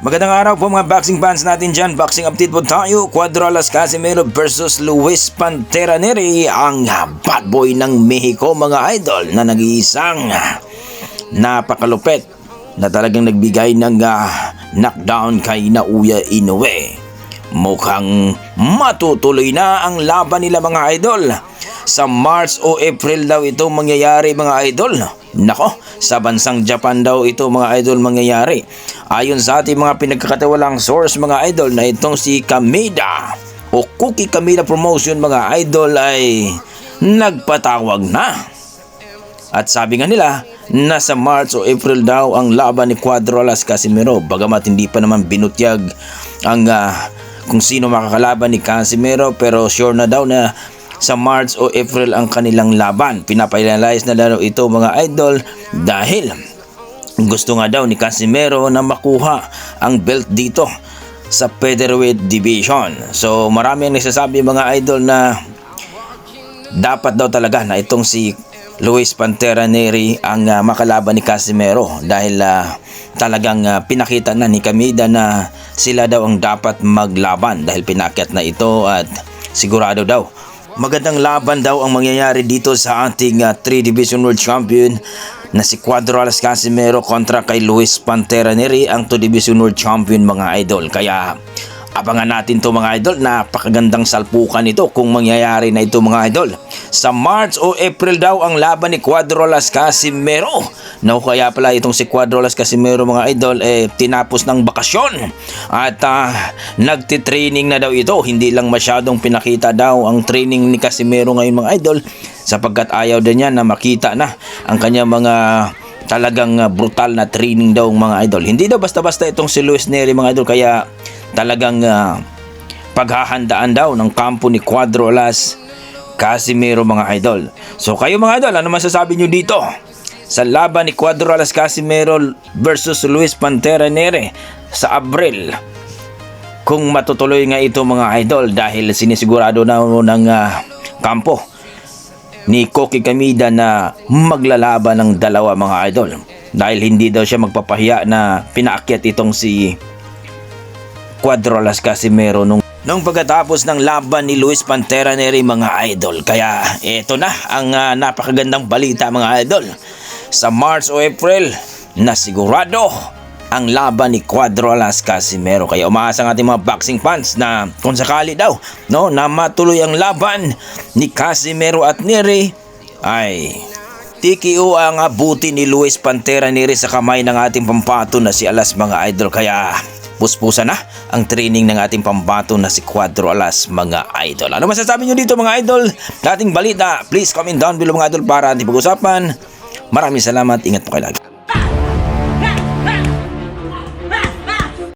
Magandang araw po mga boxing fans natin dyan. Boxing update po tayo. Cuadro Alas Casimero versus Luis Pantera Nery, ang bad boy ng Mexico mga idol, na nag-iisang napakalupit na talagang nagbigay ng knockdown kay Naoya Inoue. Mukhang matutuloy na ang laban nila mga idol. Sa March o April daw ito mangyayari mga idol. Nako, sa bansang Japan daw ito mga idol mangyayari. Ayon sa ating mga pinagkakatiwalang source mga idol na itong si Kameda o Cookie Kameda Promotion mga idol ay nagpatawag na. At sabi nga nila, nasa March o April daw ang laban ni Cuadro Alas Casimero. Bagamat hindi pa naman binutyag ang kung sino makakalaban ni Casimero, pero sure na daw na sa March o April ang kanilang laban. Pinapailalayas na daw ito mga idol dahil gusto nga daw ni Casimero na makuha ang belt dito sa featherweight division. So marami ang nagsasabi mga idol na dapat daw talaga na itong si Luis Pantera Nery ang makalaban ni Casimero dahil talagang pinakita na ni Kameda na sila daw ang dapat maglaban dahil pinakyat na ito at sigurado daw magandang laban daw ang mangyayari dito sa ating 3 Division World Champion na si Cuadro Alas Casimero kontra kay Luis Pantera Nery, ang 2 Division World Champion mga idol. Kaya abangan natin to mga idol. Napakagandang salpukan ito kung mangyayari na ito mga idol. Sa March o April daw ang laban ni Cuadro Alas Casimero. No, kaya pala itong si Cuadro Alas Casimero mga idol tinapos ng bakasyon at nagtitraining na daw ito. Hindi lang masyadong pinakita daw ang training ni Casimero ngayon mga idol, sapagkat ayaw din niya na makita na ang kanya mga talagang brutal na training daw mga idol. Hindi daw basta-basta itong si Luis Nery mga idol, kaya talagang paghahandaan daw ng kampo ni Cuadro Alas Casimero mga idol. So kayo mga idol, ano masasabi nyo dito sa laban ni Cuadro Alas Casimero versus Luis Pantera Nery sa Abril? Kung matutuloy nga ito mga idol dahil sinisigurado na ng kampo ni Cookie Kameda na maglalaban ng dalawa mga idol, dahil hindi daw siya magpapahiya na pinaakyat itong si Cuadro Alas Casimero nung pagkatapos ng laban ni Luis Pantera Nery mga idol. Kaya ito na ang napakagandang balita mga idol. Sa March o April na sigurado ang laban ni Cuadro Alas Casimero. Kaya umaasa ng ating mga boxing fans na kung sakali daw na matuloy ang laban ni Casimero at Nery ay TKO ang abuti ni Luis Pantera Nery sa kamay ng ating pampato na si Alas mga idol. Kaya puspusa na ang training ng ating pambato na si Cuadro Alas mga idol. Ano masasabi nyo dito mga idol? Dating balita, please comment down below mga idol para ating pag-usapan. Maraming salamat, ingat po kayo lagi.